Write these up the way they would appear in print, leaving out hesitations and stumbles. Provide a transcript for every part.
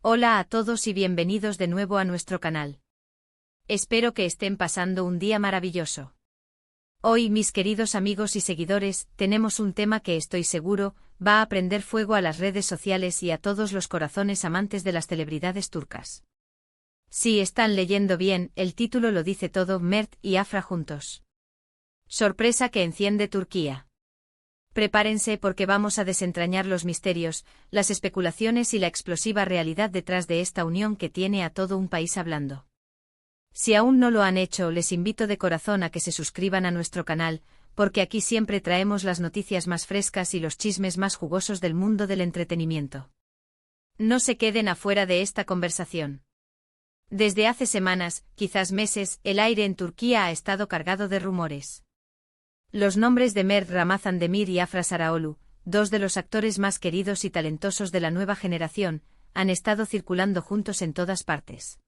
Hola a todos y bienvenidos de nuevo a nuestro canal. Espero que estén pasando un día maravilloso. Hoy, mis queridos amigos y seguidores, tenemos un tema que estoy seguro va a prender fuego a las redes sociales y a todos los corazones amantes de las celebridades turcas. Si están leyendo bien, el título lo dice todo: Mert y Afra juntos. Sorpresa que enciende Turquía. Prepárense porque vamos a desentrañar los misterios, las especulaciones y la explosiva realidad detrás de esta unión que tiene a todo un país hablando. Si aún no lo han hecho, les invito de corazón a que se suscriban a nuestro canal, porque aquí siempre traemos las noticias más frescas y los chismes más jugosos del mundo del entretenimiento. No se queden afuera de esta conversación. Desde hace semanas, quizás meses, el aire en Turquía ha estado cargado de rumores. Los nombres de Mert Ramazan-Demir y Afra Sarıoğlu, dos de los actores más queridos y talentosos de la nueva generación, han estado circulando juntos en todas partes.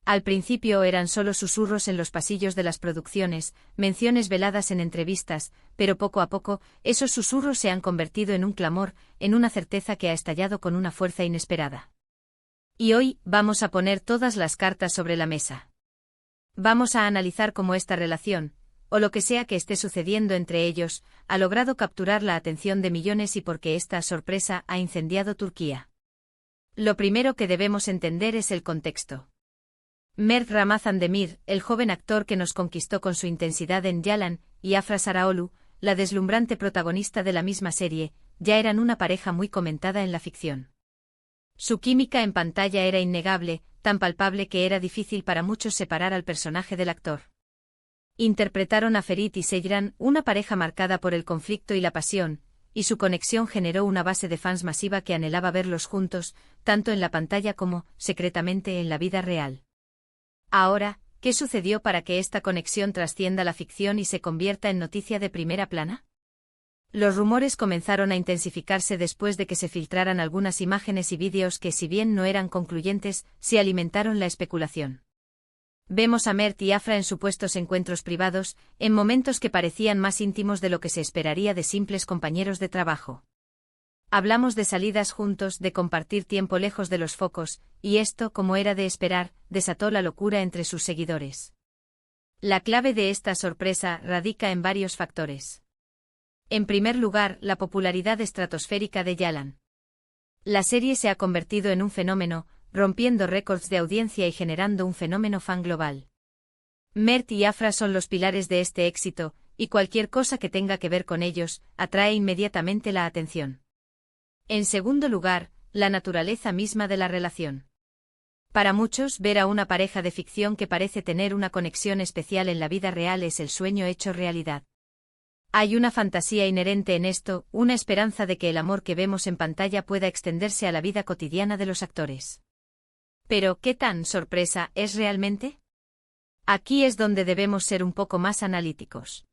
Al principio eran solo susurros en los pasillos de las producciones, menciones veladas en entrevistas, pero poco a poco, esos susurros se han convertido en un clamor, en una certeza que ha estallado con una fuerza inesperada. Y hoy, vamos a poner todas las cartas sobre la mesa. Vamos a analizar cómo esta relación, o lo que sea que esté sucediendo entre ellos, ha logrado capturar la atención de millones y por qué esta sorpresa ha incendiado Turquía. Lo primero que debemos entender es el contexto. Mert Ramazan-Demir, el joven actor que nos conquistó con su intensidad en Yalan, y Afra Sarıoğlu, la deslumbrante protagonista de la misma serie, ya eran una pareja muy comentada en la ficción. Su química en pantalla era innegable, tan palpable que era difícil para muchos separar al personaje del actor. Interpretaron a Ferit y Seyran, una pareja marcada por el conflicto y la pasión, y su conexión generó una base de fans masiva que anhelaba verlos juntos, tanto en la pantalla como, secretamente, en la vida real. Ahora, ¿qué sucedió para que esta conexión trascienda la ficción y se convierta en noticia de primera plana? Los rumores comenzaron a intensificarse después de que se filtraran algunas imágenes y vídeos que, si bien no eran concluyentes, sí alimentaron la especulación. Vemos a Mert y Afra en supuestos encuentros privados, en momentos que parecían más íntimos de lo que se esperaría de simples compañeros de trabajo. Hablamos de salidas juntos, de compartir tiempo lejos de los focos, y esto, como era de esperar, desató la locura entre sus seguidores. La clave de esta sorpresa radica en varios factores. En primer lugar, la popularidad estratosférica de Yalan. La serie se ha convertido en un fenómeno, rompiendo récords de audiencia y generando un fenómeno fan global. Mert y Afra son los pilares de este éxito, y cualquier cosa que tenga que ver con ellos, atrae inmediatamente la atención. En segundo lugar, la naturaleza misma de la relación. Para muchos, ver a una pareja de ficción que parece tener una conexión especial en la vida real es el sueño hecho realidad. Hay una fantasía inherente en esto, una esperanza de que el amor que vemos en pantalla pueda extenderse a la vida cotidiana de los actores. Pero, ¿qué tan sorpresa es realmente? Aquí es donde debemos ser un poco más analíticos.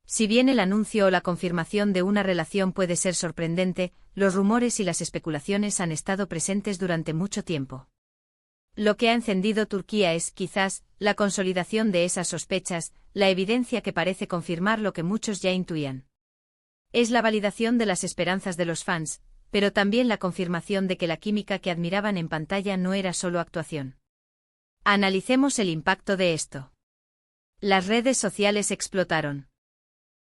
Si bien el anuncio o la confirmación de una relación puede ser sorprendente, los rumores y las especulaciones han estado presentes durante mucho tiempo. Lo que ha encendido Turquía es, quizás, la consolidación de esas sospechas, la evidencia que parece confirmar lo que muchos ya intuían. Es la validación de las esperanzas de los fans, pero también la confirmación de que la química que admiraban en pantalla no era solo actuación. Analicemos el impacto de esto. Las redes sociales explotaron.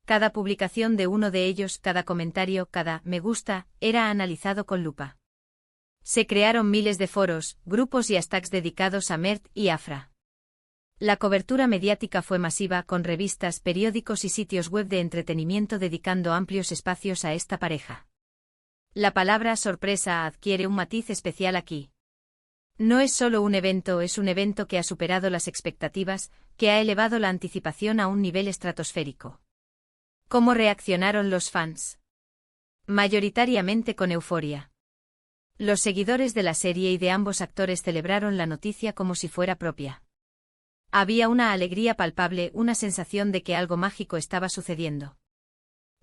Cada publicación de uno de ellos, cada comentario, cada me gusta, era analizado con lupa. Se crearon miles de foros, grupos y hashtags dedicados a Mert y Afra. La cobertura mediática fue masiva, con revistas, periódicos y sitios web de entretenimiento dedicando amplios espacios a esta pareja. La palabra sorpresa adquiere un matiz especial aquí. No es solo un evento, es un evento que ha superado las expectativas, que ha elevado la anticipación a un nivel estratosférico. ¿Cómo reaccionaron los fans? Mayoritariamente con euforia. Los seguidores de la serie y de ambos actores celebraron la noticia como si fuera propia. Había una alegría palpable, una sensación de que algo mágico estaba sucediendo.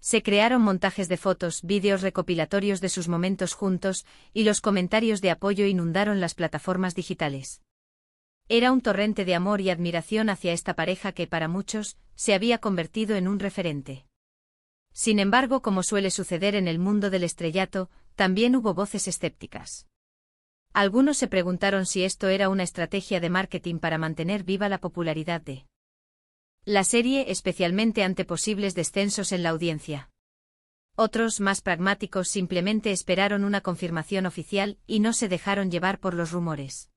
Se crearon montajes de fotos, vídeos recopilatorios de sus momentos juntos, y los comentarios de apoyo inundaron las plataformas digitales. Era un torrente de amor y admiración hacia esta pareja que, para muchos, se había convertido en un referente. Sin embargo, como suele suceder en el mundo del estrellato, también hubo voces escépticas. Algunos se preguntaron si esto era una estrategia de marketing para mantener viva la popularidad de la serie, especialmente ante posibles descensos en la audiencia. Otros, más pragmáticos, simplemente esperaron una confirmación oficial y no se dejaron llevar por los rumores.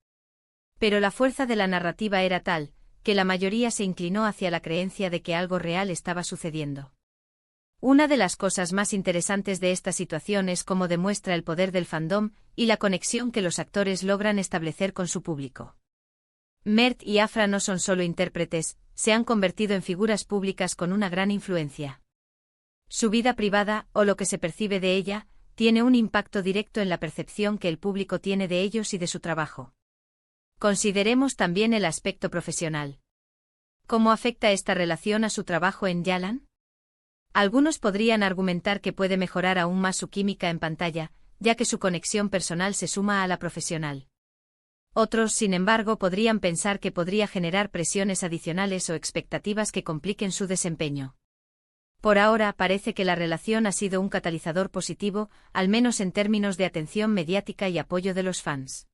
Pero la fuerza de la narrativa era tal, que la mayoría se inclinó hacia la creencia de que algo real estaba sucediendo. Una de las cosas más interesantes de esta situación es cómo demuestra el poder del fandom y la conexión que los actores logran establecer con su público. Mert y Afra no son solo intérpretes, se han convertido en figuras públicas con una gran influencia. Su vida privada, o lo que se percibe de ella, tiene un impacto directo en la percepción que el público tiene de ellos y de su trabajo. Consideremos también el aspecto profesional. ¿Cómo afecta esta relación a su trabajo en Yalan? Algunos podrían argumentar que puede mejorar aún más su química en pantalla, ya que su conexión personal se suma a la profesional. Otros, sin embargo, podrían pensar que podría generar presiones adicionales o expectativas que compliquen su desempeño. Por ahora parece que la relación ha sido un catalizador positivo, al menos en términos de atención mediática y apoyo de los fans.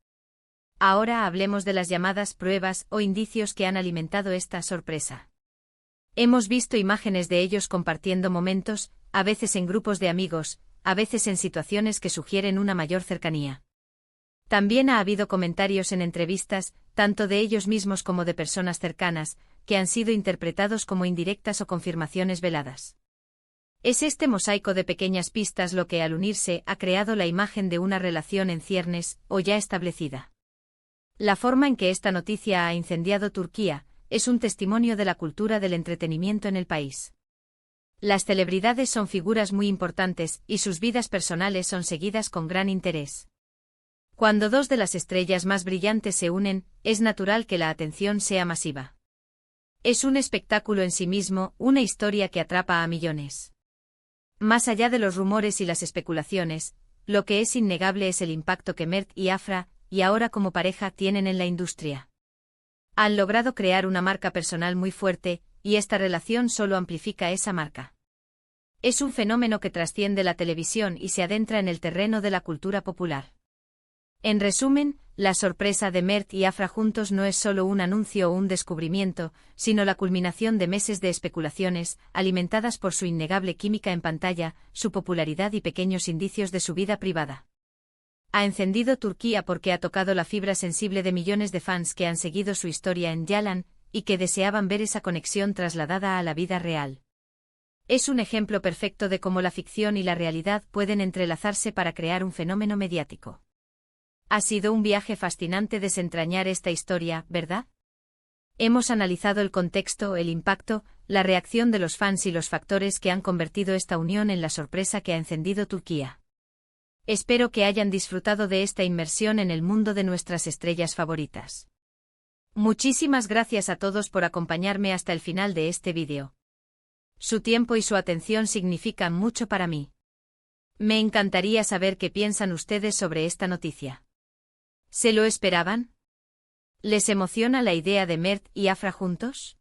Ahora hablemos de las llamadas pruebas o indicios que han alimentado esta sorpresa. Hemos visto imágenes de ellos compartiendo momentos, a veces en grupos de amigos, a veces en situaciones que sugieren una mayor cercanía. También ha habido comentarios en entrevistas, tanto de ellos mismos como de personas cercanas, que han sido interpretados como indirectas o confirmaciones veladas. Es este mosaico de pequeñas pistas lo que, al unirse, ha creado la imagen de una relación en ciernes, o ya establecida. La forma en que esta noticia ha incendiado Turquía es un testimonio de la cultura del entretenimiento en el país. Las celebridades son figuras muy importantes y sus vidas personales son seguidas con gran interés. Cuando dos de las estrellas más brillantes se unen, es natural que la atención sea masiva. Es un espectáculo en sí mismo, una historia que atrapa a millones. Más allá de los rumores y las especulaciones, lo que es innegable es el impacto que Mert y Afra, y ahora como pareja, tienen en la industria. Han logrado crear una marca personal muy fuerte, y esta relación solo amplifica esa marca. Es un fenómeno que trasciende la televisión y se adentra en el terreno de la cultura popular. En resumen, la sorpresa de Mert y Afra juntos no es solo un anuncio o un descubrimiento, sino la culminación de meses de especulaciones, alimentadas por su innegable química en pantalla, su popularidad y pequeños indicios de su vida privada. Ha encendido Turquía porque ha tocado la fibra sensible de millones de fans que han seguido su historia en Yalan, y que deseaban ver esa conexión trasladada a la vida real. Es un ejemplo perfecto de cómo la ficción y la realidad pueden entrelazarse para crear un fenómeno mediático. Ha sido un viaje fascinante desentrañar esta historia, ¿verdad? Hemos analizado el contexto, el impacto, la reacción de los fans y los factores que han convertido esta unión en la sorpresa que ha encendido Turquía. Espero que hayan disfrutado de esta inmersión en el mundo de nuestras estrellas favoritas. Muchísimas gracias a todos por acompañarme hasta el final de este vídeo. Su tiempo y su atención significan mucho para mí. Me encantaría saber qué piensan ustedes sobre esta noticia. ¿Se lo esperaban? ¿Les emociona la idea de Mert y Afra juntos?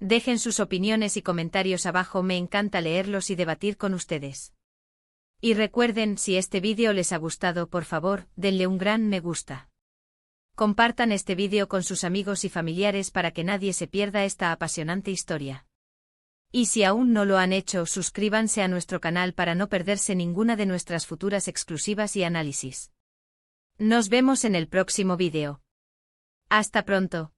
Dejen sus opiniones y comentarios abajo, me encanta leerlos y debatir con ustedes. Y recuerden, si este vídeo les ha gustado, por favor, denle un gran me gusta. Compartan este vídeo con sus amigos y familiares para que nadie se pierda esta apasionante historia. Y si aún no lo han hecho, suscríbanse a nuestro canal para no perderse ninguna de nuestras futuras exclusivas y análisis. Nos vemos en el próximo vídeo. Hasta pronto.